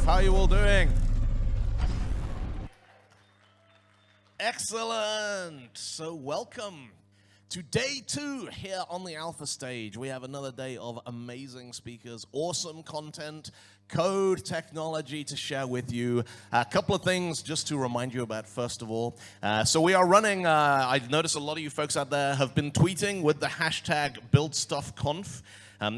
How are you all doing? Excellent. So welcome to day 2 here on the Alpha stage. We have another day of amazing speakers, awesome content, code, technology to share with you. A couple of things just to remind you about, first of all. So we are running, I've noticed a lot of you folks out there have been tweeting with the hashtag BuildStuffConf.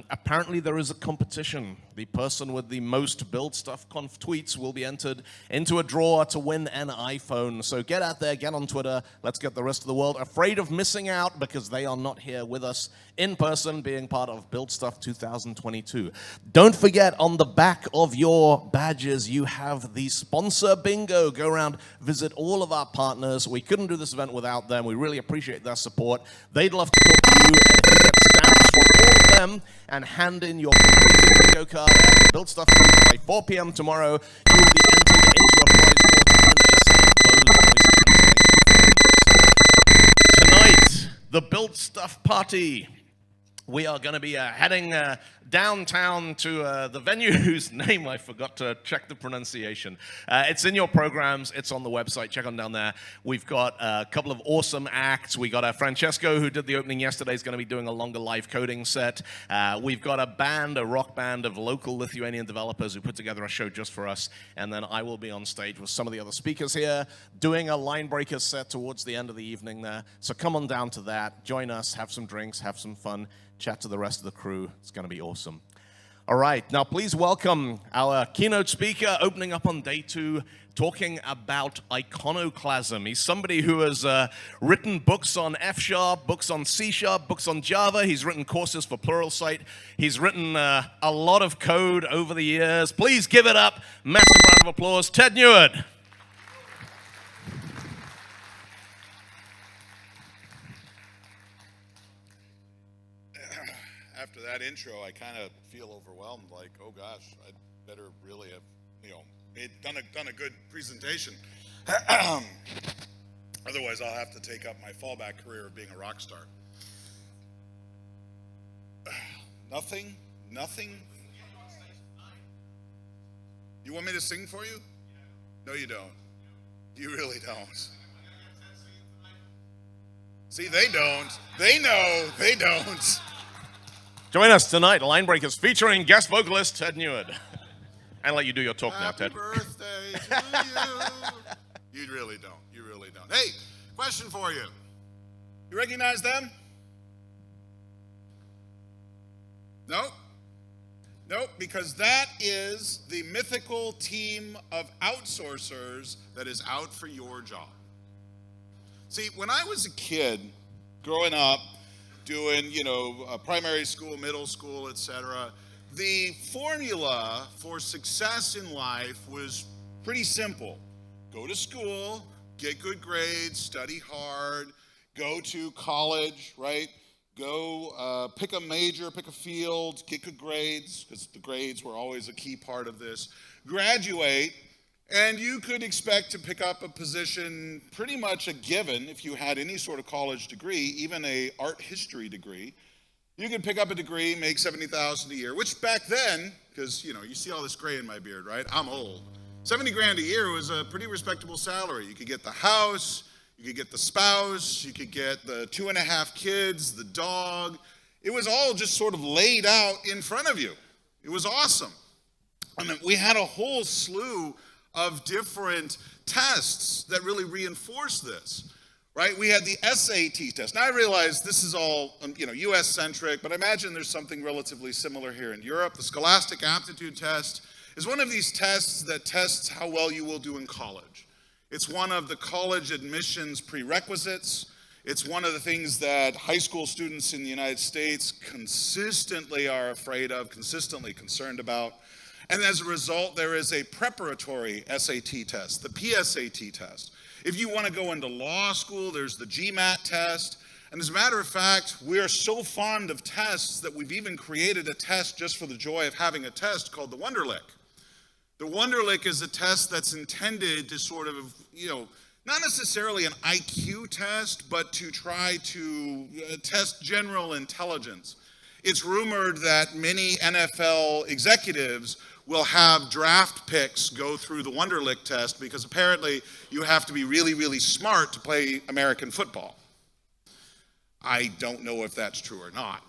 Apparently there is a competition. The person with the most BuildStuffConf tweets will be entered into a draw to win an iPhone. So get out there, get on Twitter. Let's get the rest of the world afraid of missing out because they are not here with us in person, being part of Build Stuff 2022. Don't forget, on the back of your badges, you have the sponsor bingo. Go around, visit all of our partners. We couldn't do this event without them. We really appreciate their support. They'd love to talk to you, and if you get stamps from all of them and hand in your completed bingo card at the Build Stuff booth by 4 p.m. tomorrow, you will be entered into a prize draw to win a set of Bose voice translating headphones. Tonight, the Build Stuff party. We are going to be heading downtown to the venue whose name I forgot to check the pronunciation. It's in your programs. It's on the website. Check on down there. We've got a couple of awesome acts. We got Francesco, who did the opening yesterday, is going to be doing a longer live coding set. We've got a band, a rock band of local Lithuanian developers who put together a show just for us. And then I will be on stage with some of the other speakers here doing a line breaker set towards the end of the evening there. So come on down to that. Join us. Have some drinks. Have some fun. Chat to the rest of the crew. It's going to be awesome. All right, now please welcome our keynote speaker opening up on day 2, talking about iconoclasm. He's somebody who has written books on F#, books on C#, books on Java. He's written courses for Pluralsight. He's written a lot of code over the years. Please give it up. Massive round of applause. Ted Neward. After that intro, I kind of feel overwhelmed, like, oh gosh, I'd better really have, done a good presentation. Otherwise, I'll have to take up my fallback career of being a rock star. Nothing? You want me to sing for you? No, you don't. You really don't. See, they don't. They know, they don't. Join us tonight, Line Breakers, featuring guest vocalist Ted Neward. I'll let you do your talk now, Ted. Happy birthday to you. You really don't. You really don't. Hey, question for you. You recognize them? No? Nope, because that is the mythical team of outsourcers that is out for your job. See, when I was a kid, growing up, doing, primary school, middle school, etc., the formula for success in life was pretty simple. Go to school, get good grades, study hard, go to college, right? Go pick a major, pick a field, get good grades, because the grades were always a key part of this. Graduate, and you could expect to pick up a position, pretty much a given if you had any sort of college degree, even a art history degree. You could pick up a degree, make $70,000 a year, which back then, because you see all this gray in my beard, right? I'm old. 70 grand a year was a pretty respectable salary. You could get the house, you could get the spouse, you could get the 2.5 kids, the dog. It was all just sort of laid out in front of you. It was awesome. And we had a whole slew of different tests that really reinforce this, right? We had the SAT test. Now I realize this is all, US-centric, but I imagine there's something relatively similar here in Europe. The Scholastic Aptitude Test is one of these tests that tests how well you will do in college. It's one of the college admissions prerequisites. It's one of the things that high school students in the United States consistently are afraid of, consistently concerned about. And as a result, there is a preparatory SAT test, the PSAT test. If you want to go into law school, there's the GMAT test. And as a matter of fact, we are so fond of tests that we've even created a test just for the joy of having a test called the Wonderlic. The Wonderlic is a test that's intended to sort of, not necessarily an IQ test, but to try to test general intelligence. it's rumored that many NFL executives will have draft picks go through the Wonderlic test because apparently you have to be really, really smart to play American football. I don't know if that's true or not.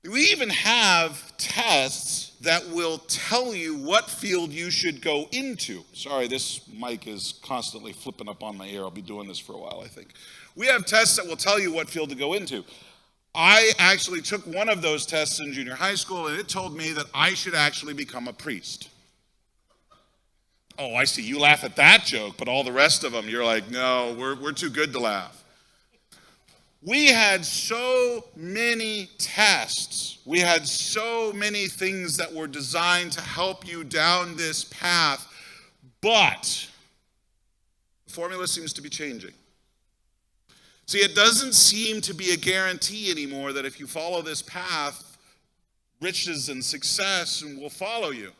We even have tests that will tell you what field you should go into. Sorry, this mic is constantly flipping up on my ear. I'll be doing this for a while, I think. We have tests that will tell you what field to go into. I actually took one of those tests in junior high school, and it told me that I should actually become a priest. Oh, I see. You laugh at that joke, but all the rest of them, you're like, no, we're too good to laugh. We had so many tests. We had so many things that were designed to help you down this path, but the formula seems to be changing. See, it doesn't seem to be a guarantee anymore that if you follow this path, riches and success will follow you.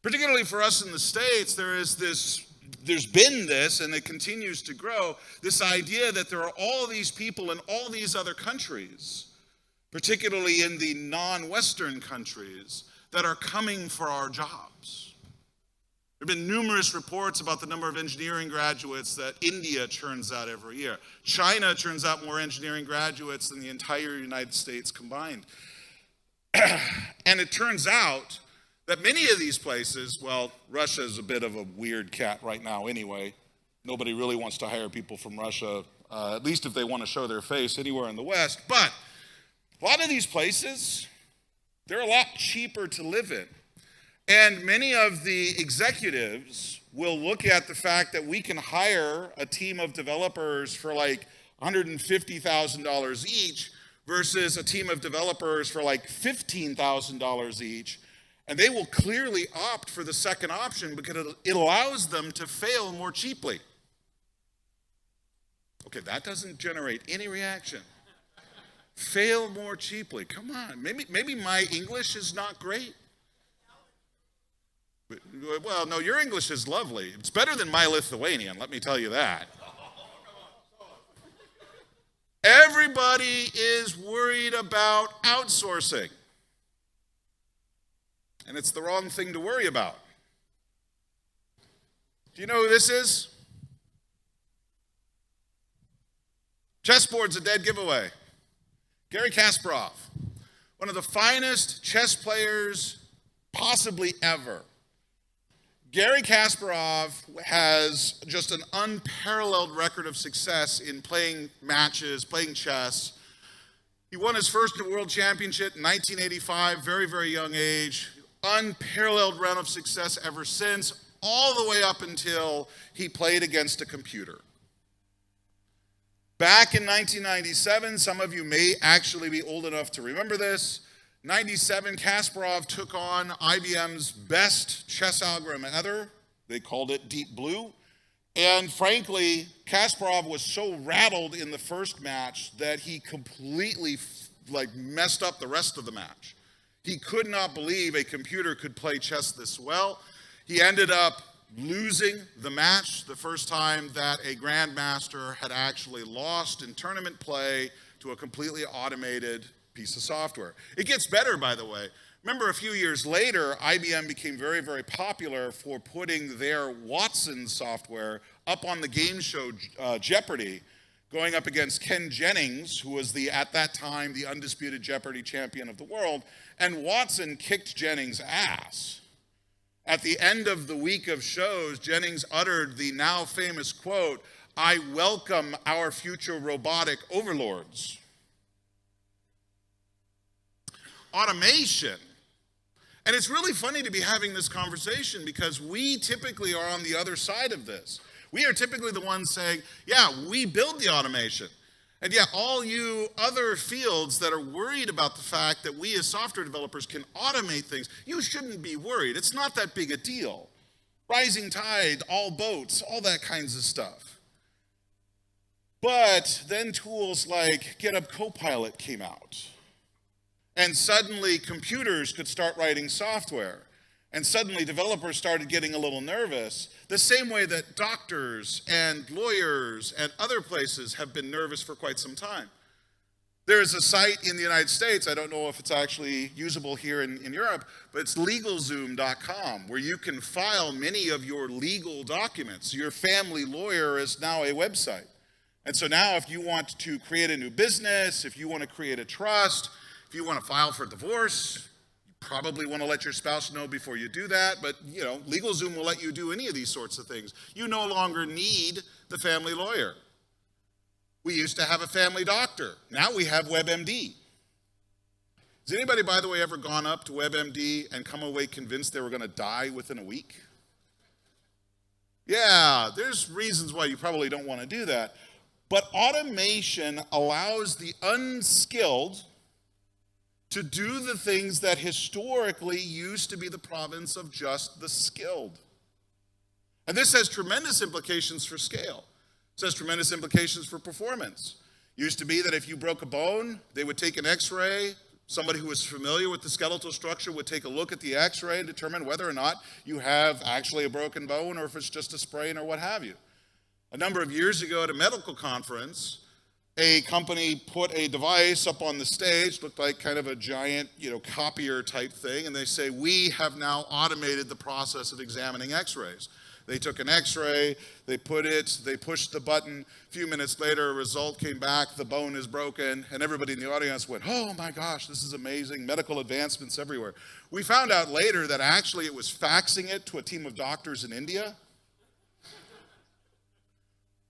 Particularly for us in the States, there's been this, and it continues to grow, this idea that there are all these people in all these other countries, particularly in the non-Western countries, that are coming for our jobs. There have been numerous reports about the number of engineering graduates that India churns out every year. China churns out more engineering graduates than the entire United States combined. And it turns out that many of these places, well, Russia is a bit of a weird cat right now anyway. Nobody really wants to hire people from Russia, at least if they want to show their face anywhere in the West. But a lot of these places, they're a lot cheaper to live in. And many of the executives will look at the fact that we can hire a team of developers for like $150,000 each versus a team of developers for like $15,000 each. And they will clearly opt for the second option because it allows them to fail more cheaply. Okay, that doesn't generate any reaction. Fail more cheaply. Come on. Maybe my English is not great. Well, no, your English is lovely. It's better than my Lithuanian, let me tell you that. Everybody is worried about outsourcing. And it's the wrong thing to worry about. Do you know who this is? Chessboard's a dead giveaway. Garry Kasparov, one of the finest chess players possibly ever. Garry Kasparov has just an unparalleled record of success in playing matches, playing chess. He won his first world championship in 1985, very, very young age. Unparalleled run of success ever since, all the way up until he played against a computer. Back in 1997, some of you may actually be old enough to remember this. 97, Kasparov took on IBM's best chess algorithm ever. They called it Deep Blue. And frankly, Kasparov was so rattled in the first match that he completely messed up the rest of the match. He could not believe a computer could play chess this well. He ended up losing the match, the first time that a grandmaster had actually lost in tournament play to a completely automated piece of software. It gets better, by the way. Remember, a few years later, IBM became very, very popular for putting their Watson software up on the game show Jeopardy, going up against Ken Jennings, who was at that time, the undisputed Jeopardy champion of the world, and Watson kicked Jennings' ass. At the end of the week of shows, Jennings uttered the now famous quote, "I welcome our future robotic overlords." Automation. And it's really funny to be having this conversation because we typically are on the other side of this. We are typically the ones saying, yeah, we build the automation. And yet all you other fields that are worried about the fact that we as software developers can automate things, you shouldn't be worried. It's not that big a deal. Rising tide, all boats, all that kinds of stuff. But then tools like GitHub Copilot came out. And suddenly computers could start writing software. And suddenly developers started getting a little nervous, the same way that doctors and lawyers and other places have been nervous for quite some time. There is a site in the United States, I don't know if it's actually usable here in Europe, but it's legalzoom.com, where you can file many of your legal documents. Your family lawyer is now a website. And so now if you want to create a new business, if you want to create a trust, if you want to file for divorce, you probably want to let your spouse know before you do that, but LegalZoom will let you do any of these sorts of things. You no longer need the family lawyer. We used to have a family doctor. Now we have WebMD. Has anybody, by the way, ever gone up to WebMD and come away convinced they were going to die within a week? Yeah, there's reasons why you probably don't want to do that. But automation allows the unskilled to do the things that historically used to be the province of just the skilled. And this has tremendous implications for scale. It has tremendous implications for performance. Used to be that if you broke a bone, they would take an x-ray. Somebody who was familiar with the skeletal structure would take a look at the x-ray and determine whether or not you have actually a broken bone or if it's just a sprain or what have you. A number of years ago at a medical conference, a company put a device up on the stage, looked like kind of a giant, copier type thing, and they say, we have now automated the process of examining x-rays. They took an x-ray, they pushed the button. A few minutes later, a result came back, the bone is broken, and everybody in the audience went, oh my gosh, this is amazing, medical advancements everywhere. We found out later that actually it was faxing it to a team of doctors in India.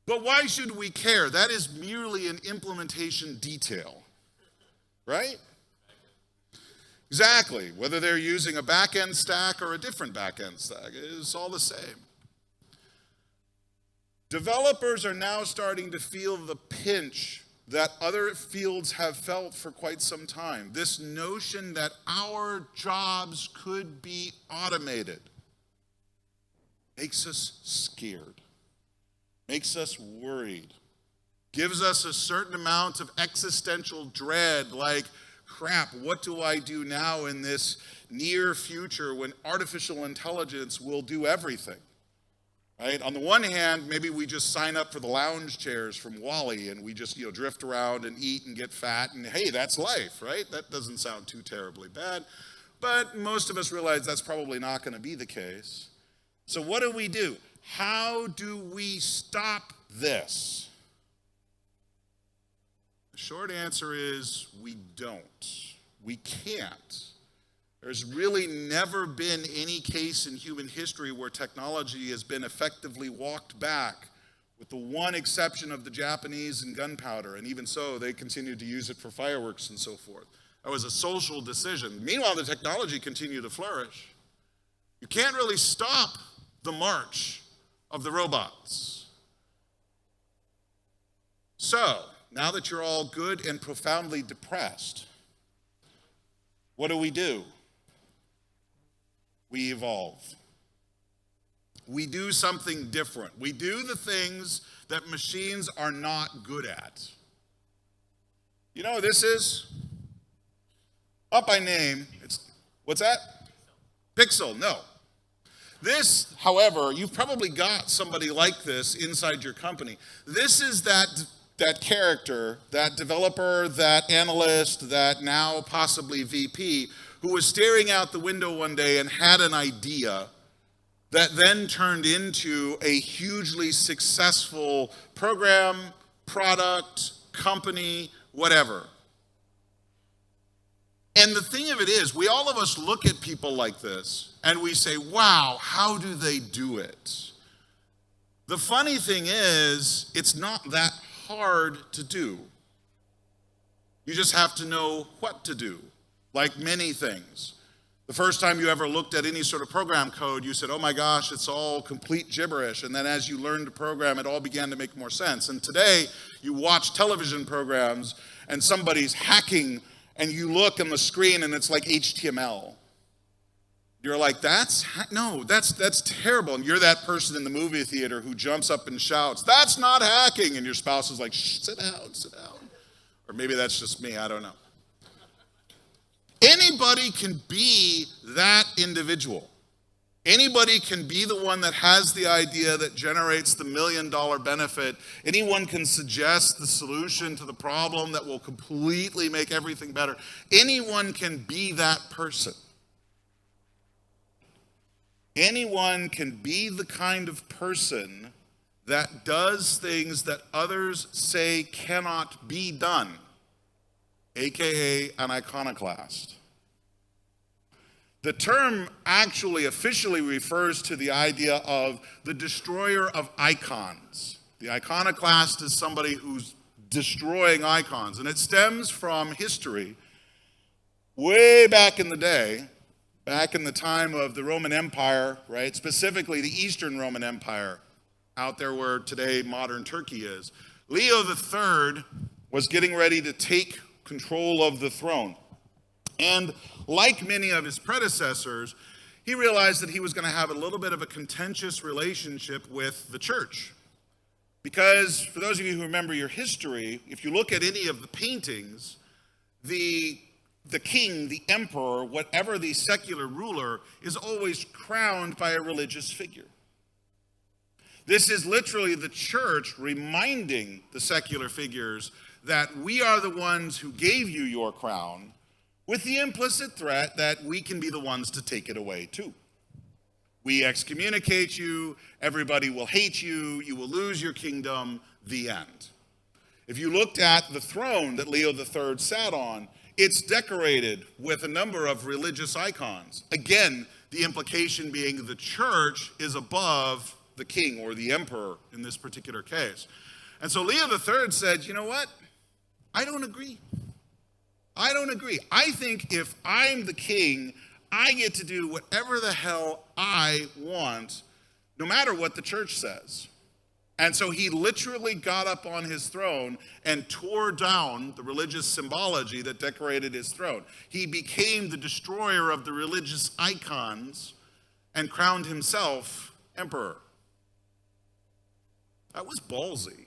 But why should we care? That is merely an implementation detail, right? Exactly. Whether they're using a back-end stack or a different back-end stack, it's all the same. Developers are now starting to feel the pinch that other fields have felt for quite some time. This notion that our jobs could be automated makes us scared, makes us worried, gives us a certain amount of existential dread, like, crap, what do I do now in this near future when artificial intelligence will do everything? Right? On the one hand, maybe we just sign up for the lounge chairs from Wall-E and we just drift around and eat and get fat and hey, that's life, right? That doesn't sound too terribly bad. But most of us realize that's probably not going to be the case. So what do? How do we stop this? The short answer is we don't. We can't. There's really never been any case in human history where technology has been effectively walked back, with the one exception of the Japanese and gunpowder, and even so, they continued to use it for fireworks and so forth. That was a social decision. Meanwhile, the technology continued to flourish. You can't really stop the march of the robots. So, now that you're all good and profoundly depressed, what do? We evolve. We do something different. We do the things that machines are not good at. You know what this is? Up by name, what's that? Pixel, no. This, however, you've probably got somebody like this inside your company. This is that character, that developer, that analyst, that now possibly VP, who was staring out the window one day and had an idea that then turned into a hugely successful program, product, company, whatever. And the thing of it is, all of us look at people like this and we say, wow, how do they do it? The funny thing is, it's not that hard to do. You just have to know what to do, like many things. The first time you ever looked at any sort of program code, you said, oh my gosh, it's all complete gibberish. And then as you learned to program, it all began to make more sense. And today, you watch television programs and somebody's hacking and you look on the screen and it's like HTML. You're like, that's terrible. And you're that person in the movie theater who jumps up and shouts, that's not hacking. And your spouse is like, shh, sit down. Or maybe that's just me, I don't know. Anybody can be that individual. Anybody can be the one that has the idea that generates the $1 million benefit. Anyone can suggest the solution to the problem that will completely make everything better. Anyone can be that person. Anyone can be the kind of person that does things that others say cannot be done, aka an iconoclast. The term actually officially refers to the idea of the destroyer of icons. The iconoclast is somebody who's destroying icons, and it stems from history way back in the day, back in the time of the Roman Empire, right? Specifically the Eastern Roman Empire, out there where today modern Turkey is. Leo III was getting ready to take control of the throne. And like many of his predecessors, he realized that he was going to have a little bit of a contentious relationship with the church. Because for those of you who remember your history, if you look at any of the paintings, the king, the emperor, whatever the secular ruler, is always crowned by a religious figure. This is literally the church reminding the secular figures that we are the ones who gave you your crown, with the implicit threat that we can be the ones to take it away too. We excommunicate you, everybody will hate you, you will lose your kingdom, the end. If you looked at the throne that Leo III sat on, it's decorated with a number of religious icons. Again, the implication being the church is above the king or the emperor in this particular case. And so Leo III said, you know what? I don't agree. I don't agree. I think if I'm the king, I get to do whatever the hell I want, no matter what the church says. And so he literally got up on his throne and tore down the religious symbology that decorated his throne. He became the destroyer of the religious icons and crowned himself emperor. That was ballsy.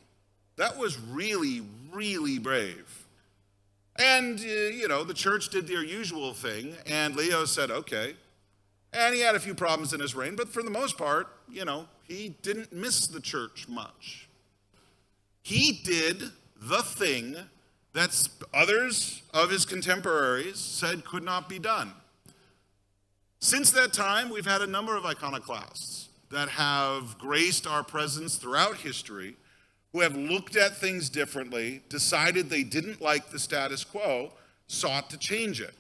That was really, really brave. And, the church did their usual thing, and Leo said, okay. And he had a few problems in his reign, but for the most part, he didn't miss the church much. He did the thing that others of his contemporaries said could not be done. Since that time, we've had a number of iconoclasts that have graced our presence throughout history, who have looked at things differently, decided they didn't like the status quo, sought to change it,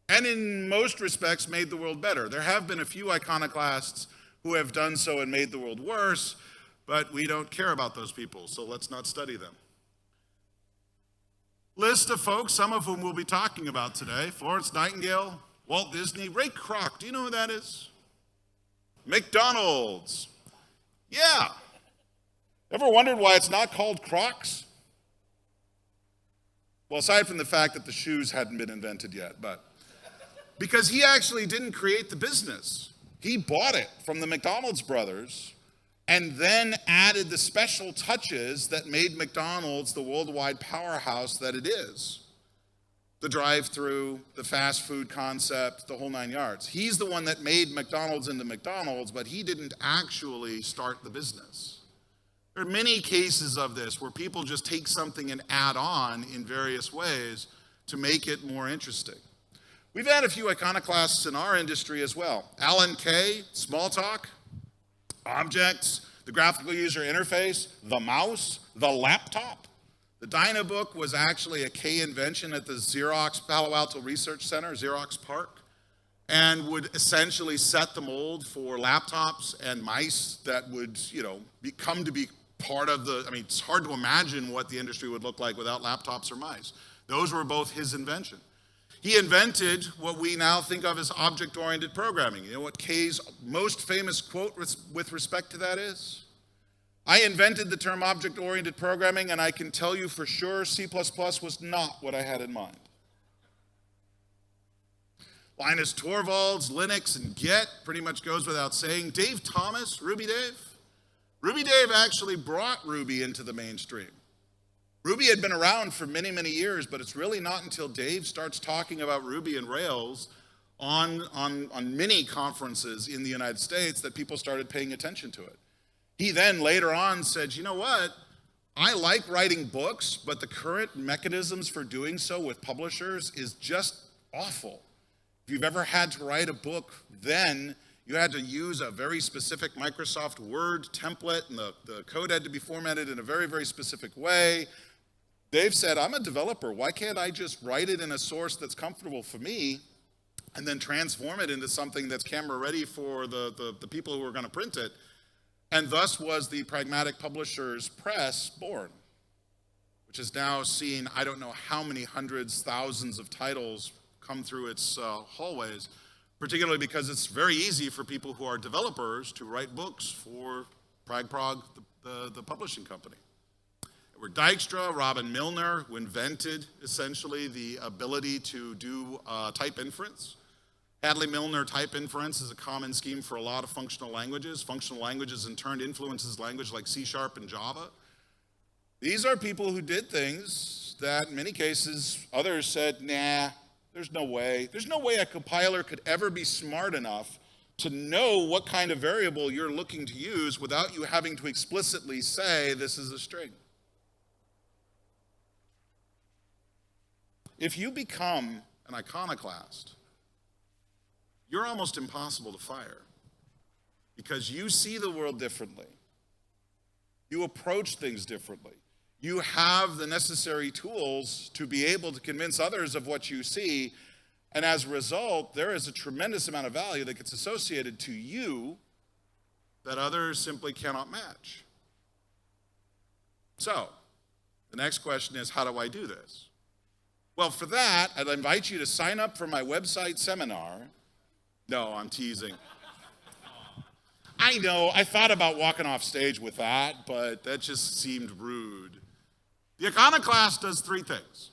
and in most respects made the world better. There have been a few iconoclasts who have done so and made the world worse, but we don't care about those people, so let's not study them. List of folks, some of whom we'll be talking about today: Florence Nightingale, Walt Disney, Ray Kroc. Do you know who that is? McDonald's. Yeah. Ever wondered why it's not called Crocs? Well, aside from the fact that the shoes hadn't been invented yet, but because he actually didn't create the business. He bought it from the McDonald's brothers and then added the special touches that made McDonald's the worldwide powerhouse that it is. The drive-through, the fast food concept, the whole nine yards. He's the one that made McDonald's into McDonald's, but he didn't actually start the business. There are many cases of this where people just take something and add on in various ways to make it more interesting. We've had a few iconoclasts in our industry as well. Alan Kay, Smalltalk, objects, the graphical user interface, the mouse, the laptop. The Dynabook was actually a Kay invention at the Xerox Palo Alto Research Center, Xerox PARC, and would essentially set the mold for laptops and mice that would, come to be part of it's hard to imagine what the industry would look like without laptops or mice. Those were both his invention. He invented what we now think of as object-oriented programming. You know what Kay's most famous quote with respect to that is? I invented the term object-oriented programming, and I can tell you for sure C++ was not what I had in mind. Linus Torvalds, Linux, and Git pretty much goes without saying. Dave Thomas, Ruby Dave. Ruby Dave actually brought Ruby into the mainstream. Ruby had been around for many, many years, but it's really not until Dave starts talking about Ruby and Rails on many conferences in the United States that people started paying attention to it. He then later on said, you know what? I like writing books, but the current mechanisms for doing so with publishers is just awful. If you've ever had to write a book, then you had to use a very specific Microsoft Word template, and the code had to be formatted in a very, very specific way. Dave said, I'm a developer. Why can't I just write it in a source that's comfortable for me and then transform it into something that's camera ready for the people who are going to print it? And thus was the Pragmatic Publishers Press born, which has now seen, I don't know how many hundreds, thousands of titles come through its hallways, particularly because it's very easy for people who are developers to write books for Prog, the publishing company. Edward Dijkstra, Robin Milner, who invented essentially the ability to do type inference. Hadley Milner type inference is a common scheme for a lot of functional languages. Functional languages in turn influences language like C# and Java. These are people who did things that in many cases others said, nah, there's no way. There's no way a compiler could ever be smart enough to know what kind of variable you're looking to use without you having to explicitly say this is a string. If you become an iconoclast, you're almost impossible to fire because you see the world differently. You approach things differently. You have the necessary tools to be able to convince others of what you see, and as a result, there is a tremendous amount of value that gets associated to you that others simply cannot match. So, the next question is, how do I do this? Well, for that, I'd invite you to sign up for my website seminar. No, I'm teasing. I know, I thought about walking off stage with that, but that just seemed rude. The iconoclast does three things.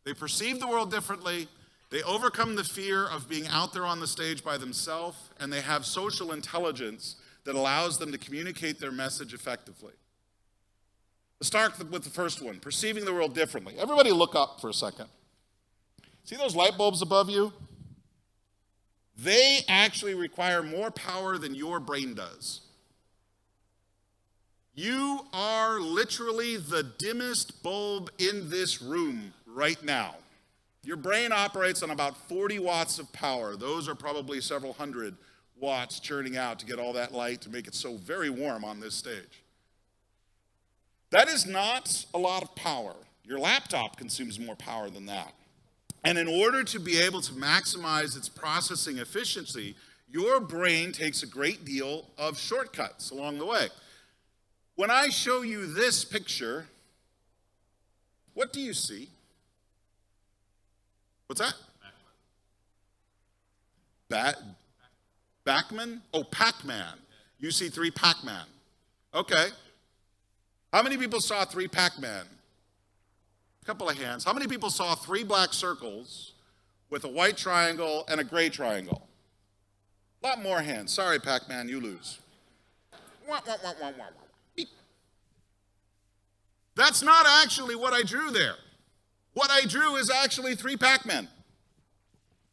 They perceive the world differently, they overcome the fear of being out there on the stage by themselves, and they have social intelligence that allows them to communicate their message effectively. Let's start with the first one, perceiving the world differently. Everybody look up for a second. See those light bulbs above you? They actually require more power than your brain does. You are literally the dimmest bulb in this room right now. Your brain operates on about 40 watts of power. Those are probably several hundred watts churning out to get all that light to make it so very warm on this stage. That is not a lot of power. Your laptop consumes more power than that. And in order to be able to maximize its processing efficiency, your brain takes a great deal of shortcuts along the way. When I show you this picture, what do you see? What's that? Backman? Oh, Pac-Man. You see 3 Pac-Man. Okay. How many people saw 3 Pac-Man? A couple of hands. How many people saw 3 black circles with a white triangle and a gray triangle? A lot more hands. Sorry, Pac-Man, you lose. Beep. That's not actually what I drew there. What I drew is actually 3 Pac-Men.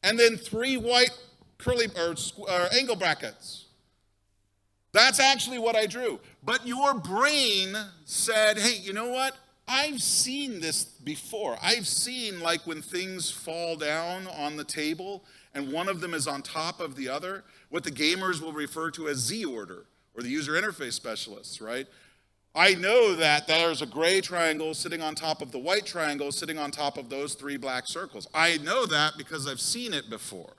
And then 3 white curly or angle brackets. That's actually what I drew. But your brain said, hey, you know what? I've seen this before. I've seen like when things fall down on the table and one of them is on top of the other, what the gamers will refer to as Z order, or the user interface specialists, right? I know that there's a gray triangle sitting on top of the white triangle sitting on top of those 3 black circles. I know that because I've seen it before.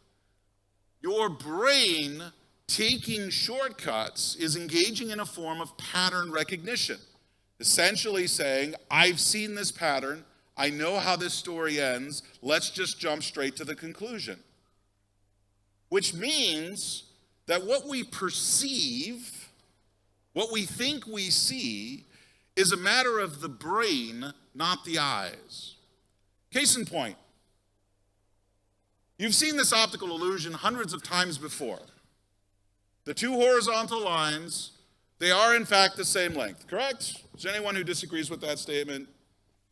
Your brain taking shortcuts is engaging in a form of pattern recognition. Essentially saying, I've seen this pattern, I know how this story ends, let's just jump straight to the conclusion. Which means that what we perceive, what we think we see, is a matter of the brain, not the eyes. Case in point, you've seen this optical illusion hundreds of times before. The 2 horizontal lines, they are in fact the same length, correct? Is there anyone who disagrees with that statement?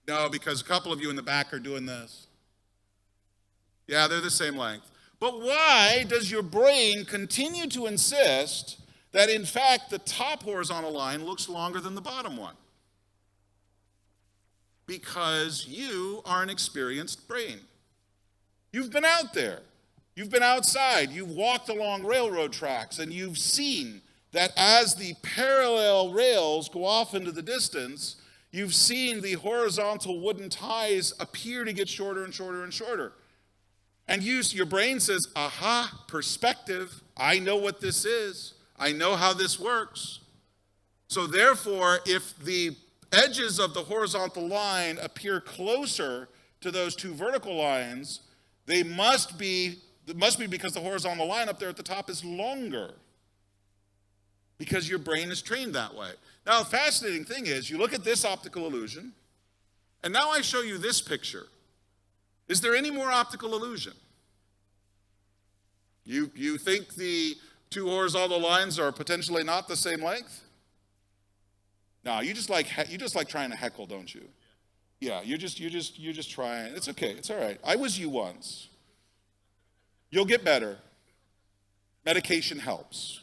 No, because a couple of you in the back are doing this. Yeah, they're the same length. But why does your brain continue to insist that, in fact, the top horizontal line looks longer than the bottom one? Because you are an experienced brain. You've been out there. You've been outside. You've walked along railroad tracks, and you've seen that as the parallel rails go off into the distance, you've seen the horizontal wooden ties appear to get shorter and shorter and shorter. And your brain says, aha, perspective. I know what this is. I know how this works. So therefore, if the edges of the horizontal line appear closer to those two vertical lines, it must be because the horizontal line up there at the top is longer. Because your brain is trained that way. Now, the fascinating thing is, you look at this optical illusion, and now I show you this picture. Is there any more optical illusion? You think the two horizontal lines are potentially not the same length? No, you just like trying to heckle, don't you? Yeah, you're just trying. It's okay. It's all right. I was you once. You'll get better. Medication helps.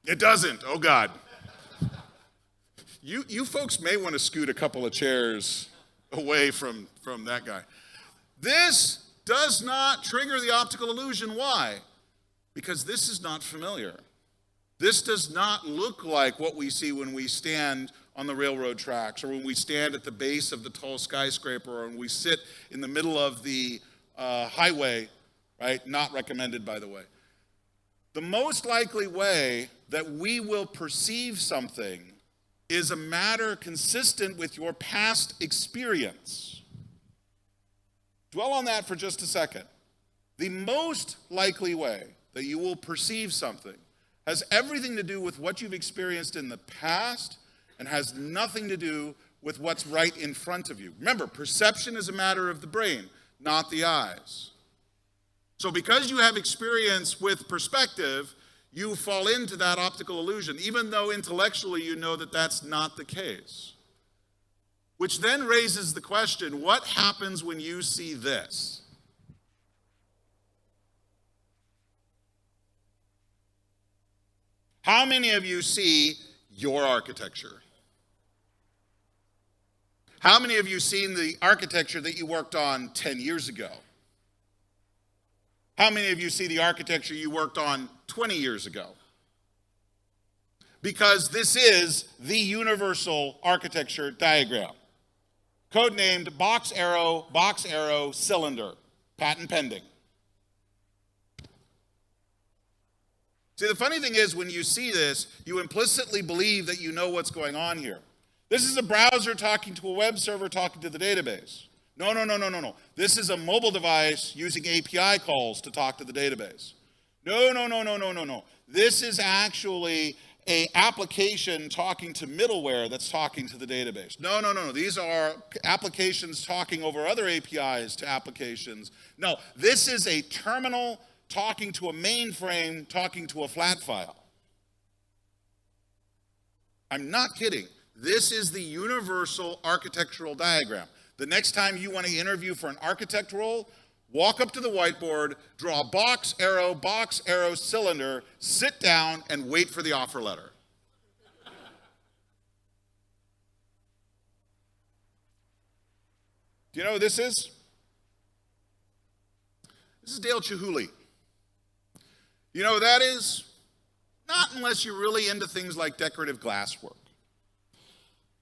It doesn't. Oh God. You folks may want to scoot a couple of chairs away from that guy. This does not trigger the optical illusion. Why? Because this is not familiar. This does not look like what we see when we stand on the railroad tracks, or when we stand at the base of the tall skyscraper, or when we sit in the middle of the highway, right? Not recommended, by the way. The most likely way that we will perceive something is a matter consistent with your past experience. Dwell on that for just a second. The most likely way that you will perceive something has everything to do with what you've experienced in the past and has nothing to do with what's right in front of you. Remember, perception is a matter of the brain, not the eyes. So because you have experience with perspective, you fall into that optical illusion, even though intellectually you know that that's not the case. Which then raises the question, what happens when you see this? How many of you see your architecture? How many of you seen the architecture that you worked on 10 years ago? How many of you see the architecture you worked on 20 years ago? Because this is the universal architecture diagram. Codenamed box arrow, cylinder, patent pending. See, the funny thing is, when you see this, you implicitly believe that you know what's going on here. This is a browser talking to a web server talking to the database. No. This is a mobile device using API calls to talk to the database. No. This is actually an application talking to middleware that's talking to the database. No. These are applications talking over other APIs to applications. No, this is a terminal talking to a mainframe talking to a flat file. I'm not kidding. This is the universal architectural diagram. The next time you want to interview for an architect role, walk up to the whiteboard, draw a box, arrow, cylinder, sit down, and wait for the offer letter. Do you know who this is? This is Dale Chihuly. You know who that is? Not unless you're really into things like decorative glasswork.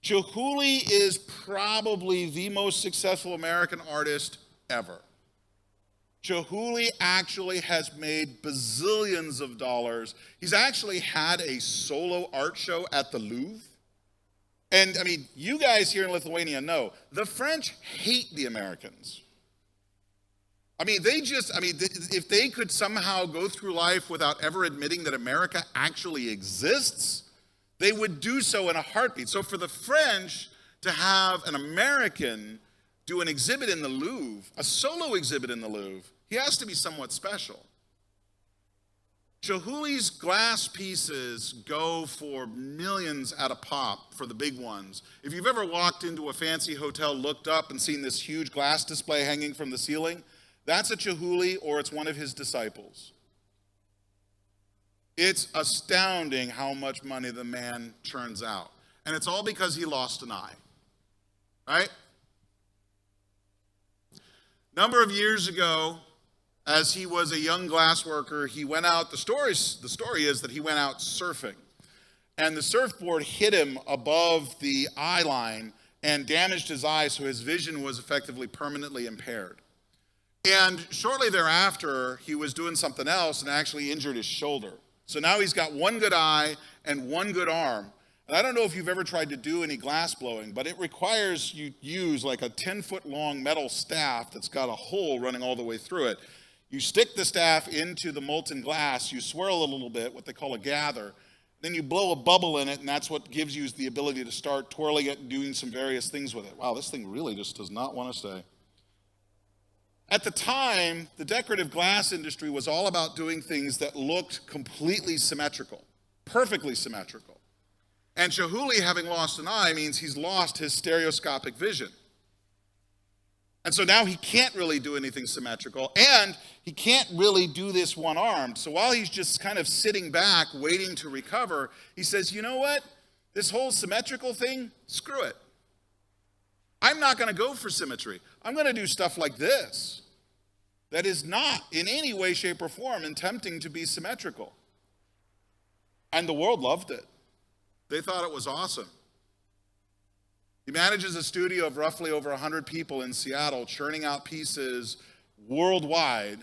Chihuly is probably the most successful American artist ever. Chihuly actually has made bazillions of dollars. He's actually had a solo art show at the Louvre. And I mean, you guys here in Lithuania know, the French hate the Americans. If they could somehow go through life without ever admitting that America actually exists, they would do so in a heartbeat. So for the French to have an American do an exhibit in the Louvre, a solo exhibit in the Louvre, he has to be somewhat special. Chihuly's glass pieces go for millions at a pop for the big ones. If you've ever walked into a fancy hotel, looked up and seen this huge glass display hanging from the ceiling, That's a Chihuly or it's one of his disciples. It's astounding how much money the man churns out. And it's all because he lost an eye, right? Number of years ago, as he was a young glass worker, he went out, the story is that he went out surfing. And the surfboard hit him above the eye line and damaged his eye, so his vision was effectively permanently impaired. And shortly thereafter, he was doing something else and actually injured his shoulder. So now he's got one good eye and one good arm. And I don't know if you've ever tried to do any glass blowing, but it requires you use like a 10-foot long metal staff that's got a hole running all the way through it. You stick the staff into the molten glass, you swirl it a little bit, what they call a gather, then you blow a bubble in it, and that's what gives you the ability to start twirling it and doing some various things with it. Wow, this thing really just does not want to stay. At the time, the decorative glass industry was all about doing things that looked completely symmetrical, perfectly symmetrical. And Chihuly, having lost an eye, means he's lost his stereoscopic vision. And so now he can't really do anything symmetrical, and he can't really do this one-armed. So while he's just kind of sitting back, waiting to recover, he says, you know what? This whole symmetrical thing, screw it. I'm not going to go for symmetry. I'm going to do stuff like this that is not in any way, shape, or form attempting to be symmetrical. And the world loved it. They thought it was awesome. He manages a studio of roughly over 100 people in Seattle, churning out pieces worldwide.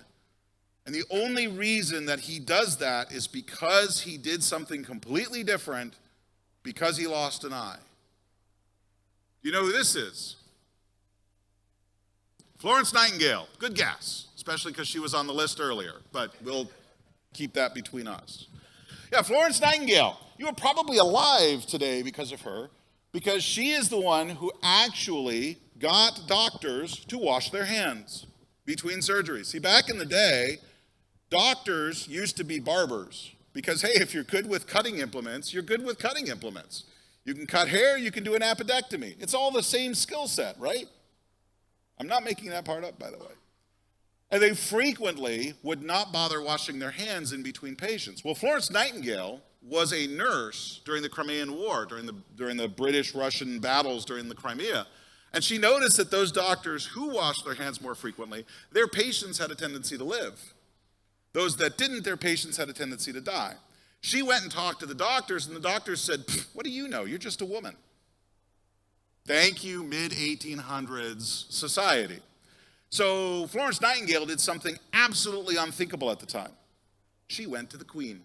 And the only reason that he does that is because he did something completely different because he lost an eye. Do you know who this is? Florence Nightingale. Good guess, especially because she was on the list earlier, but we'll keep that between us. Yeah, Florence Nightingale. You are probably alive today because of her, because she is the one who actually got doctors to wash their hands between surgeries. See, back in the day, doctors used to be barbers because, hey, if you're good with cutting implements, you're good with cutting implements. You can cut hair, you can do an appendectomy. It's all the same skill set, right? I'm not making that part up, by the way. And they frequently would not bother washing their hands in between patients. Well, Florence Nightingale was a nurse during the Crimean War, during the British-Russian battles during the Crimea. And she noticed that those doctors who washed their hands more frequently, their patients had a tendency to live. Those that didn't, their patients had a tendency to die. She went and talked to the doctors, and the doctors said, what do you know? You're just a woman. Thank you, mid-1800s society. So Florence Nightingale did something absolutely unthinkable at the time. She went to the Queen.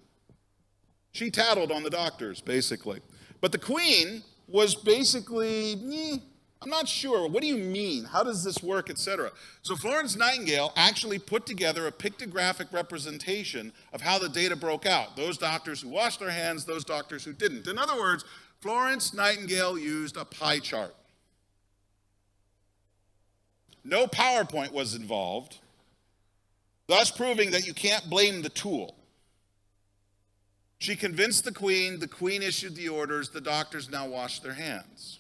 She tattled on the doctors, basically. But the Queen was basically, I'm not sure. What do you mean? How does this work, etc.? So Florence Nightingale actually put together a pictographic representation of how the data broke out. Those doctors who washed their hands, those doctors who didn't. In other words, Florence Nightingale used a pie chart. No PowerPoint was involved, thus proving that you can't blame the tool. She convinced the Queen issued the orders, the doctors now wash their hands.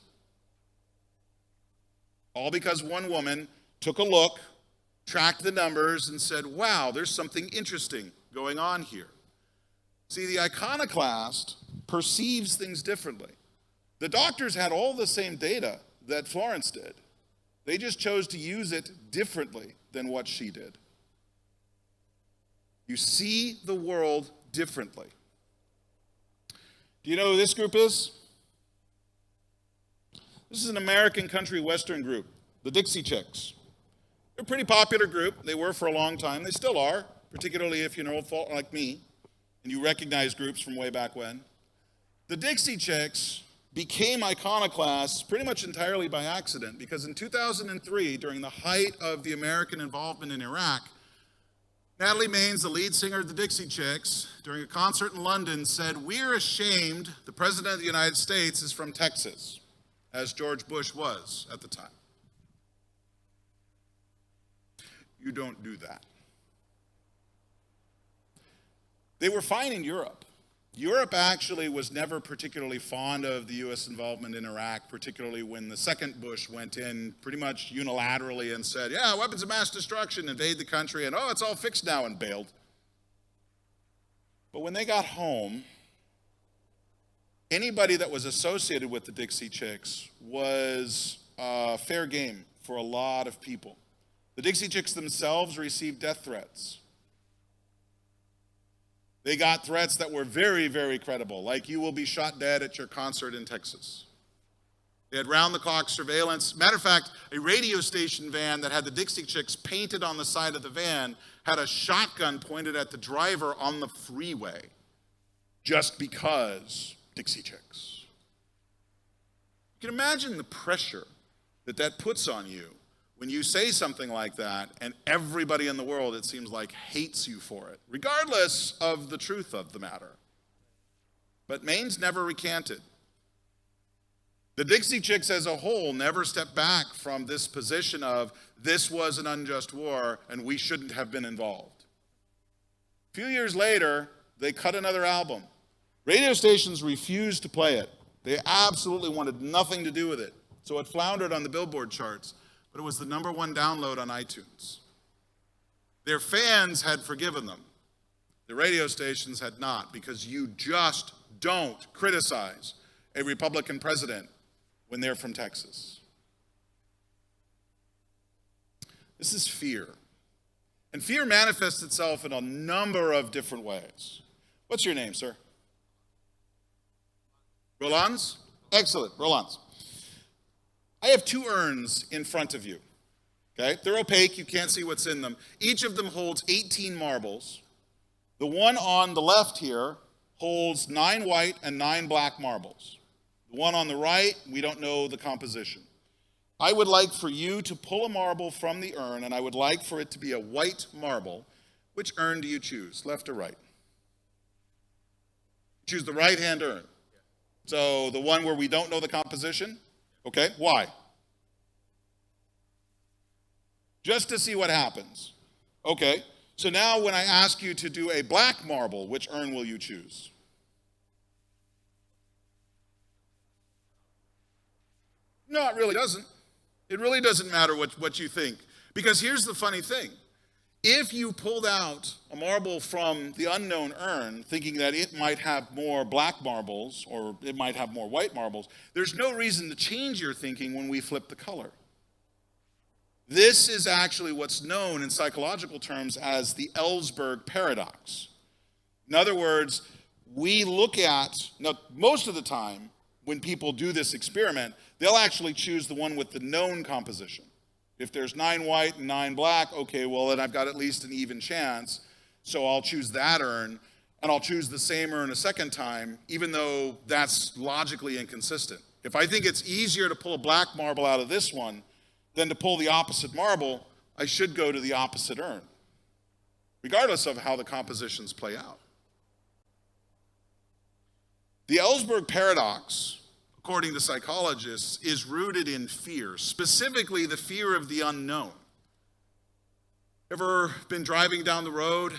All because one woman took a look, tracked the numbers, and said, wow, there's something interesting going on here. See, the iconoclast perceives things differently. The doctors had all the same data that Florence did. They just chose to use it differently than what she did. You see the world differently. Do you know who this group is? This is an American country western group, the Dixie Chicks. They're a pretty popular group. They were for a long time. They still are, particularly if you're an old folk like me and you recognize groups from way back when. The Dixie Chicks became iconoclasts pretty much entirely by accident because in 2003, during the height of the American involvement in Iraq, Natalie Maines, the lead singer of the Dixie Chicks, during a concert in London said, we're ashamed the President of the United States is from Texas, as George Bush was at the time. You don't do that. They were fine in Europe. Europe actually was never particularly fond of the U.S. involvement in Iraq, particularly when the second Bush went in pretty much unilaterally and said, yeah, weapons of mass destruction, invade the country, and it's all fixed now, and bailed. But when they got home, anybody that was associated with the Dixie Chicks was fair game for a lot of people. The Dixie Chicks themselves received death threats. They got threats that were very, very credible, like you will be shot dead at your concert in Texas. They had round-the-clock surveillance. Matter of fact, a radio station van that had the Dixie Chicks painted on the side of the van had a shotgun pointed at the driver on the freeway, just because Dixie Chicks. You can imagine the pressure that puts on you when you say something like that, and everybody in the world, it seems like, hates you for it, regardless of the truth of the matter. But Maine's never recanted. The Dixie Chicks as a whole never stepped back from this position of this was an unjust war and we shouldn't have been involved. A few years later, they cut another album. Radio stations refused to play it. They absolutely wanted nothing to do with it. So it floundered on the Billboard charts. But it was the #1 download on iTunes. Their fans had forgiven them. The radio stations had not, because you just don't criticize a Republican president when they're from Texas. This is fear. And fear manifests itself in a number of different ways. What's your name, sir? Rolands? Excellent, Rolands. I have 2 urns in front of you, okay? They're opaque, you can't see what's in them. Each of them holds 18 marbles. The one on the left here holds 9 white and 9 black marbles. The one on the right, we don't know the composition. I would like for you to pull a marble from the urn, and I would like for it to be a white marble. Which urn do you choose, left or right? Choose the right-hand urn. So the one where we don't know the composition? Okay, why? Just to see what happens. Okay, so now when I ask you to do a black marble, which urn will you choose? No, it really doesn't. It really doesn't matter what you think. Because here's the funny thing. If you pulled out a marble from the unknown urn, thinking that it might have more black marbles or it might have more white marbles, there's no reason to change your thinking when we flip the color. This is actually what's known in psychological terms as the Ellsberg paradox. In other words, we look at, now most of the time when people do this experiment, they'll actually choose the one with the known composition. If there's 9 white and 9 black, okay, well, then I've got at least an even chance. So I'll choose that urn, and I'll choose the same urn a second time, even though that's logically inconsistent. If I think it's easier to pull a black marble out of this one than to pull the opposite marble, I should go to the opposite urn, regardless of how the compositions play out. The Ellsberg paradox, according to psychologists, is rooted in fear, specifically the fear of the unknown. Ever been driving down the road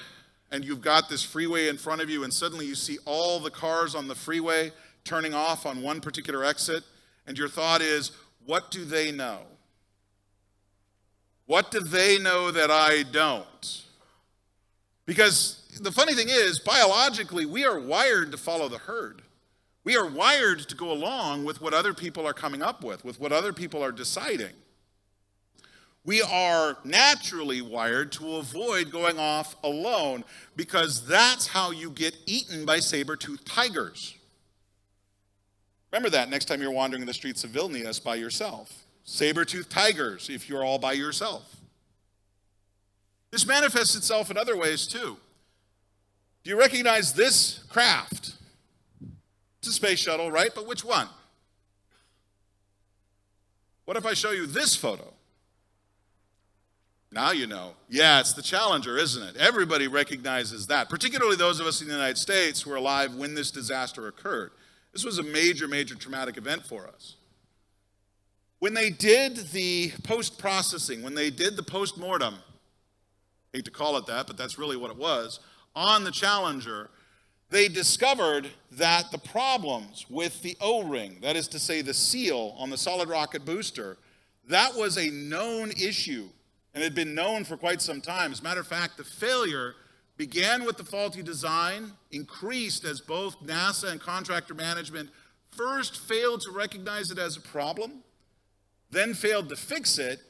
and you've got this freeway in front of you and suddenly you see all the cars on the freeway turning off on one particular exit, and your thought is, what do they know? What do they know that I don't? Because the funny thing is, biologically, we are wired to follow the herd. We are wired to go along with what other people are coming up with what other people are deciding. We are naturally wired to avoid going off alone because that's how you get eaten by saber-toothed tigers. Remember that next time you're wandering the streets of Vilnius by yourself. Saber-toothed tigers if you're all by yourself. This manifests itself in other ways too. Do you recognize this craft? It's a space shuttle, right? But which one? What if I show you this photo? Now you know. Yeah, it's the Challenger, isn't it? Everybody recognizes that, particularly those of us in the United States who were alive when this disaster occurred. This was a major, major traumatic event for us. When they did the post-processing, when they did the post-mortem, hate to call it that, but that's really what it was, on the Challenger, they discovered that the problems with the O-ring, that is to say the seal on the solid rocket booster, that was a known issue and had been known for quite some time. As a matter of fact, the failure began with the faulty design, increased as both NASA and contractor management first failed to recognize it as a problem, then failed to fix it,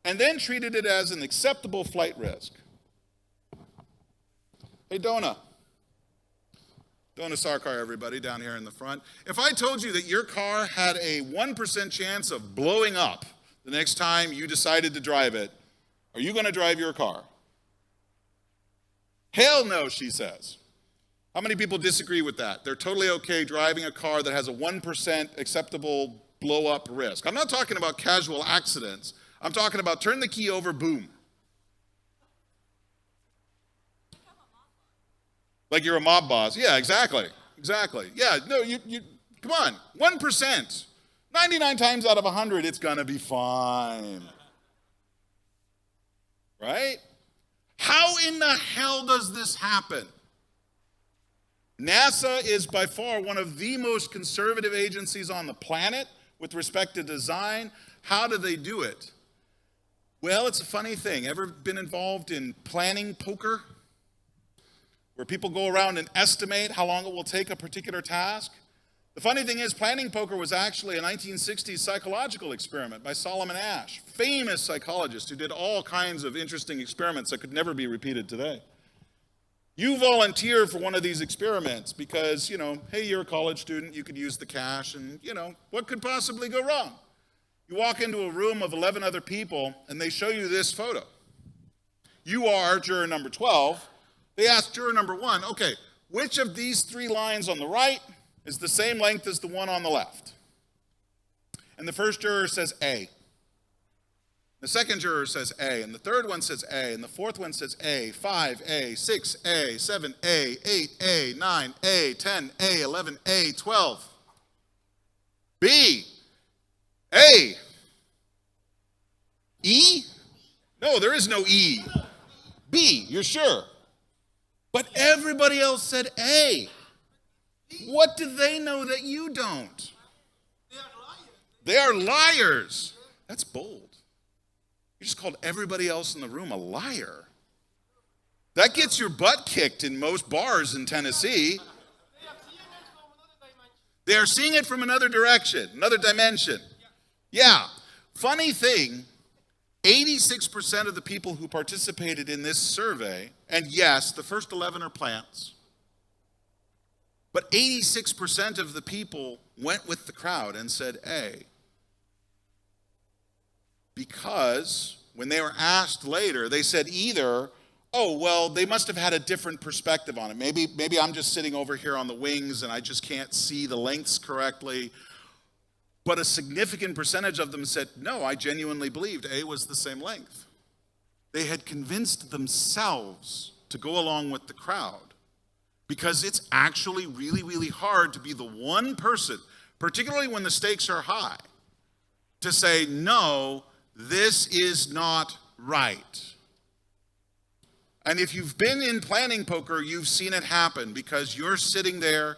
and then treated it as an acceptable flight risk. Hey, Donna Sarkar, everybody, down here in the front. If I told you that your car had a 1% chance of blowing up the next time you decided to drive it, are you going to drive your car? Hell no, she says. How many people disagree with that? They're totally okay driving a car that has a 1% acceptable blow-up risk. I'm not talking about casual accidents. I'm talking about turn the key over, boom. Like you're a mob boss. Yeah, exactly. Yeah, no, you come on. 1%. 99 times out of 100, it's going to be fine. Right? How in the hell does this happen? NASA is by far one of the most conservative agencies on the planet with respect to design. How do they do it? Well, it's a funny thing. Ever been involved in planning poker? Where people go around and estimate how long it will take a particular task? The funny thing is, planning poker was actually a 1960s psychological experiment by Solomon Asch, famous psychologist who did all kinds of interesting experiments that could never be repeated today. You volunteer for one of these experiments because, hey, you're a college student, you could use the cash, and, what could possibly go wrong? You walk into a room of 11 other people, and they show you this photo. You are juror number 12. They ask juror number 1, okay, which of these 3 lines on the right is the same length as the one on the left? And the first juror says A. The second juror says A, and the third one says A, and the fourth one says A, 5A, 6A, 7A, 8A, 9A, 10A, 11A, 12. B. A. E? No, there is no E. B, you're sure? But everybody else said A. What do they know that you don't? They are liars. That's bold. You just called everybody else in the room a liar. That gets your butt kicked in most bars in Tennessee. They are seeing it from another direction, another dimension. Yeah. Funny thing, 86% of the people who participated in this survey, and yes, the first 11 are plants, but 86% of the people went with the crowd and said A. Because when they were asked later, they said either, oh, well, they must have had a different perspective on it. Maybe I'm just sitting over here on the wings and I just can't see the lengths correctly. But a significant percentage of them said, no, I genuinely believed A was the same length. They had convinced themselves to go along with the crowd because it's actually really, really hard to be the one person, particularly when the stakes are high, to say, no, this is not right. And if you've been in planning poker, you've seen it happen because you're sitting there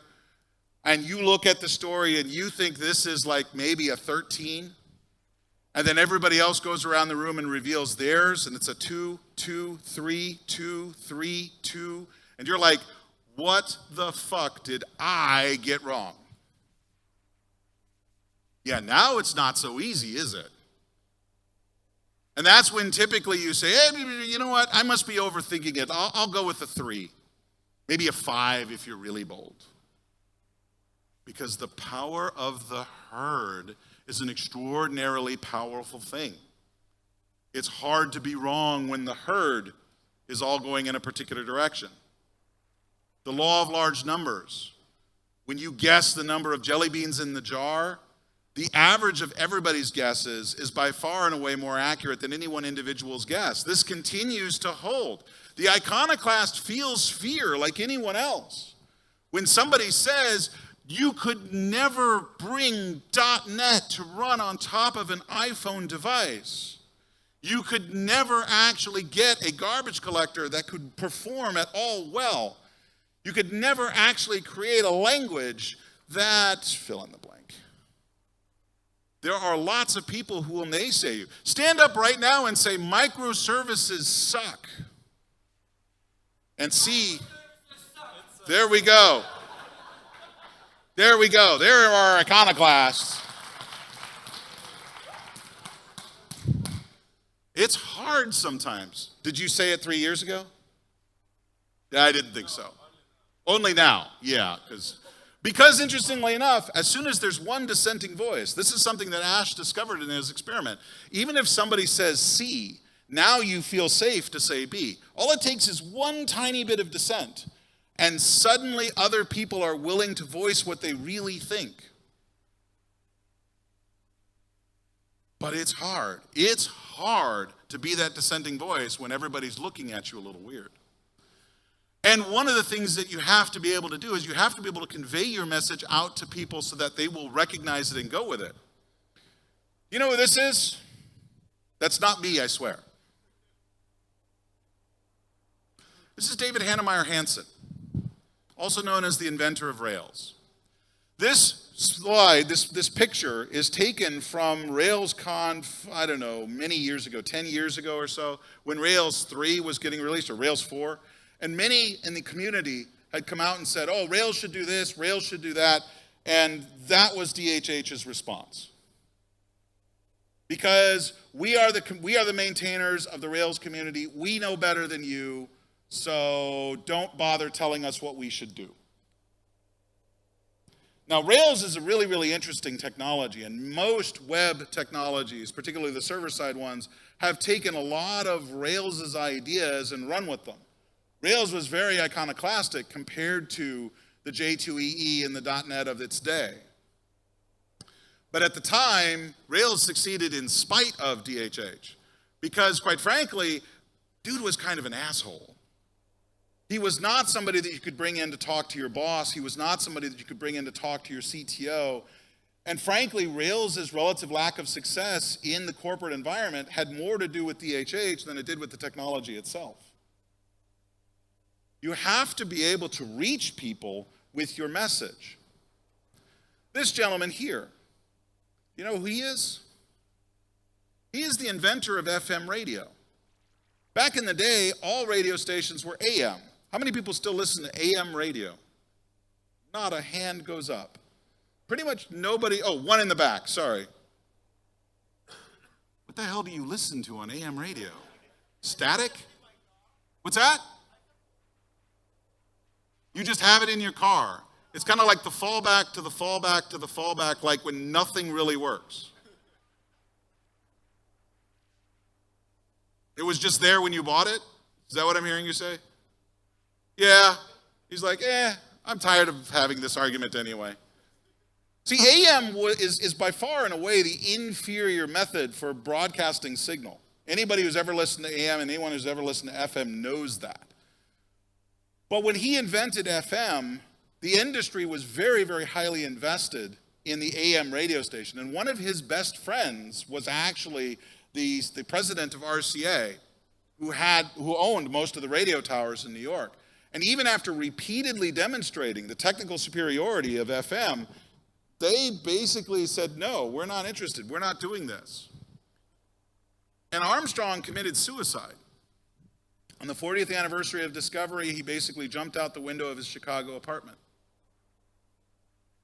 and you look at the story and you think this is like maybe a 13, and then everybody else goes around the room and reveals theirs, and it's a 2, 2, 3, 2, 3, 2, and you're like, what the fuck did I get wrong? Yeah, now it's not so easy, is it? And that's when typically you say, hey, you know what? I must be overthinking it. I'll go with a 3, maybe a 5 if you're really bold. Because the power of the herd is an extraordinarily powerful thing. It's hard to be wrong when the herd is all going in a particular direction. The law of large numbers. When you guess the number of jelly beans in the jar, the average of everybody's guesses is by far and away more accurate than any one individual's guess. This continues to hold. The iconoclast feels fear like anyone else. When somebody says, you could never bring .NET to run on top of an iPhone device. You could never actually get a garbage collector that could perform at all well. You could never actually create a language that, fill in the blank. There are lots of people who will naysay you. Stand up right now and say, microservices suck. And see, there we go. There we go. There are iconoclasts. It's hard sometimes. Did you say it 3 years ago? Yeah, I didn't think so. Only now, yeah. Because interestingly enough, as soon as there's one dissenting voice, this is something that Ash discovered in his experiment. Even if somebody says C, now you feel safe to say B. All it takes is one tiny bit of dissent, and suddenly other people are willing to voice what they really think. But it's hard. It's hard to be that dissenting voice when everybody's looking at you a little weird. And one of the things that you have to be able to do is you have to be able to convey your message out to people so that they will recognize it and go with it. You know who this is? That's not me, I swear. This is David Hannemeyer Hansen, also known as the inventor of Rails. This slide, this picture is taken from RailsConf, I don't know, many years ago, 10 years ago or so, when Rails 3 was getting released, or Rails 4. And many in the community had come out and said, oh, Rails should do this, Rails should do that. And that was DHH's response. Because we are the maintainers of the Rails community. We know better than you, so don't bother telling us what we should do. Now, Rails is a really, really interesting technology, and most web technologies, particularly the server-side ones, have taken a lot of Rails' ideas and run with them. Rails was very iconoclastic compared to the J2EE and the .NET of its day. But at the time, Rails succeeded in spite of DHH because, quite frankly, dude was kind of an asshole. He was not somebody that you could bring in to talk to your boss. He was not somebody that you could bring in to talk to your CTO. And frankly, Rails' relative lack of success in the corporate environment had more to do with DHH than it did with the technology itself. You have to be able to reach people with your message. This gentleman here, you know who he is? He is the inventor of FM radio. Back in the day, all radio stations were AM. How many people still listen to AM radio? Not a hand goes up. Pretty much nobody. Oh, one in the back, sorry. What the hell do you listen to on AM radio? Static? What's that? You just have it in your car. It's kind of like the fallback to the fallback to the fallback, like when nothing really works. It was just there when you bought it? Is that what I'm hearing you say? Yeah. He's like, I'm tired of having this argument anyway. See, AM is by far, in a way, the inferior method for broadcasting signal. Anybody who's ever listened to AM and anyone who's ever listened to FM knows that. But when he invented FM, the industry was very, very highly invested in the AM radio station. And one of his best friends was actually the president of RCA, who owned most of the radio towers in New York. And even after repeatedly demonstrating the technical superiority of FM, they basically said, no, we're not interested. We're not doing this. And Armstrong committed suicide. On the 40th anniversary of discovery, he basically jumped out the window of his Chicago apartment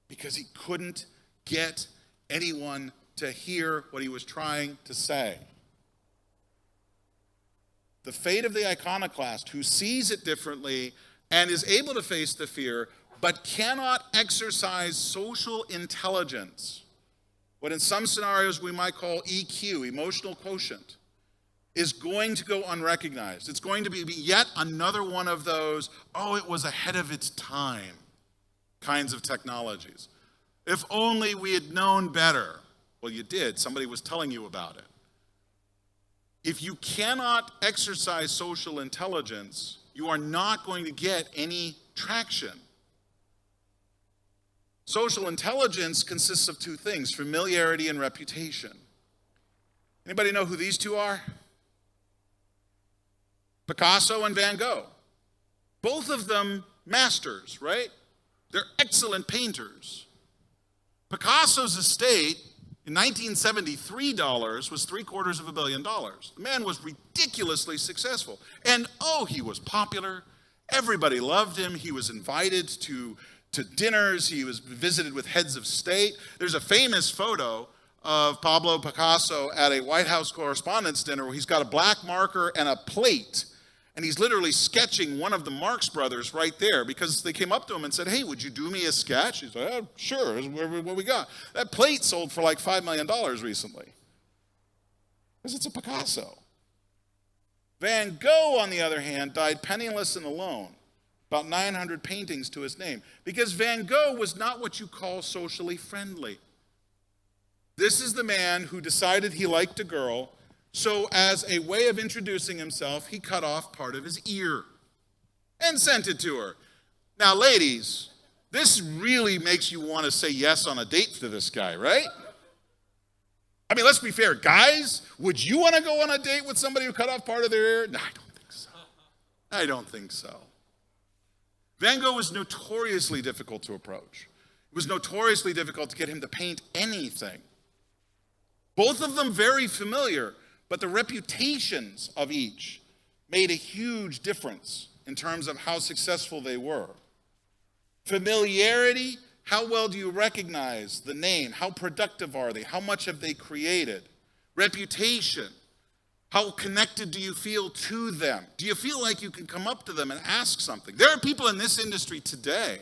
because he couldn't get anyone to hear what he was trying to say. The fate of the iconoclast who sees it differently and is able to face the fear but cannot exercise social intelligence, what in some scenarios we might call EQ, emotional quotient, is going to go unrecognized. It's going to be yet another one of those, it was ahead of its time kinds of technologies. If only we had known better. Well, you did. Somebody was telling you about it. If you cannot exercise social intelligence, you are not going to get any traction. Social intelligence consists of two things, familiarity and reputation. Anybody know who these two are? Picasso and Van Gogh. Both of them masters, right? They're excellent painters. Picasso's estate in 1973 dollars was $750 million. The man was ridiculously successful. And he was popular. Everybody loved him. He was invited to dinners. He was visited with heads of state. There's a famous photo of Pablo Picasso at a White House Correspondents' Dinner where he's got a black marker and a plate, and he's literally sketching one of the Marx Brothers right there because they came up to him and said, "Hey, would you do me a sketch?" He's like, "Sure, what we got?" That plate sold for like $5 million recently because it's a Picasso. Van Gogh, on the other hand, died penniless and alone, about 900 paintings to his name, because Van Gogh was not what you call socially friendly. This is the man who decided he liked a girl, so as a way of introducing himself, he cut off part of his ear and sent it to her. Now, ladies, this really makes you want to say yes on a date to this guy, right? I mean, let's be fair. Guys, would you want to go on a date with somebody who cut off part of their ear? No, I don't think so. I don't think so. Van Gogh was notoriously difficult to approach. It was notoriously difficult to get him to paint anything. Both of them very familiar, but the reputations of each made a huge difference in terms of how successful they were. Familiarity, how well do you recognize the name? How productive are they? How much have they created? Reputation, how connected do you feel to them? Do you feel like you can come up to them and ask something? There are people in this industry today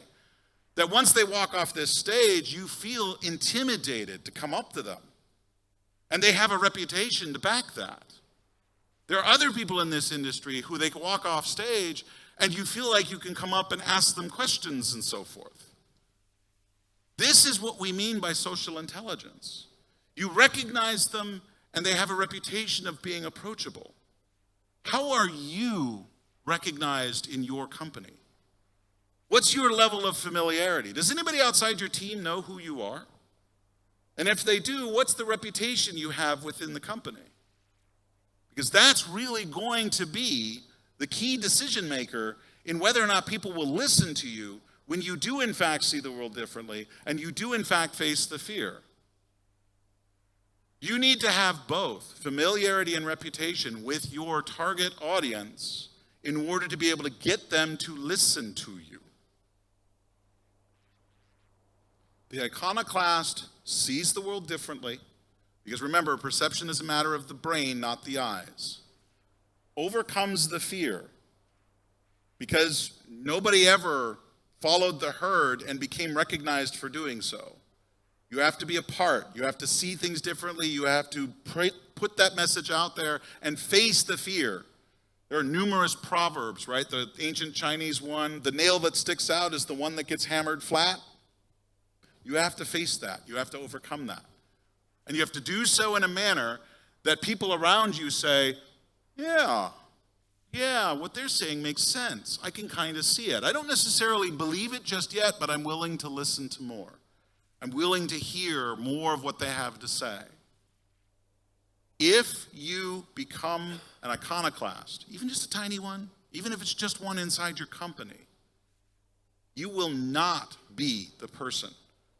that once they walk off this stage, you feel intimidated to come up to them. And they have a reputation to back that. There are other people in this industry who they can walk off stage and you feel like you can come up and ask them questions and so forth. This is what we mean by social intelligence. You recognize them and they have a reputation of being approachable. How are you recognized in your company? What's your level of familiarity? Does anybody outside your team know who you are? And if they do, what's the reputation you have within the company? Because that's really going to be the key decision maker in whether or not people will listen to you when you do in fact see the world differently and you do in fact face the fear. You need to have both familiarity and reputation with your target audience in order to be able to get them to listen to you. The iconoclast sees the world differently, because remember, perception is a matter of the brain, not the eyes. Overcomes the fear, because nobody ever followed the herd and became recognized for doing so. You have to be a part. You have to see things differently. You have to put that message out there and face the fear. There are numerous proverbs, right? The ancient Chinese one, the nail that sticks out is the one that gets hammered flat. You have to face that. You have to overcome that. And you have to do so in a manner that people around you say, yeah, what they're saying makes sense. I can kind of see it. I don't necessarily believe it just yet, but I'm willing to listen to more. I'm willing to hear more of what they have to say. If you become an iconoclast, even just a tiny one, even if it's just one inside your company, you will not be the person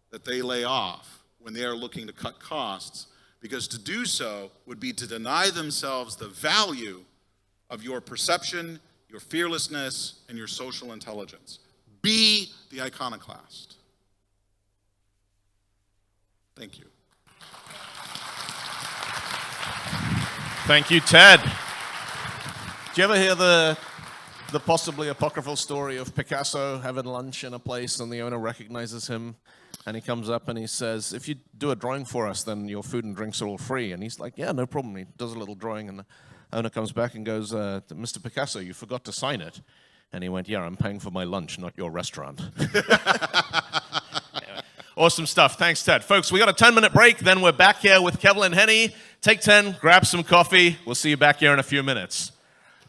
that they lay off when they are looking to cut costs, because to do so would be to deny themselves the value of your perception, your fearlessness, and your social intelligence. Be the iconoclast. Thank you. Thank you, Ted. Do you ever hear the possibly apocryphal story of Picasso having lunch in a place and the owner recognizes him and he comes up and he says, "If you do a drawing for us, then your food and drinks are all free." And he's like, "Yeah, no problem." He does a little drawing and the owner comes back and goes, "Mr. Picasso, you forgot to sign it." And he went, "Yeah, I'm paying for my lunch, not your restaurant." Awesome stuff. Thanks, Ted. Folks, we got a 10-minute break, then we're back here with Kevlin Henney. Take 10, grab some coffee. We'll see you back here in a few minutes.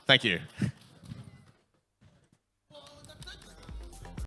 Thank you.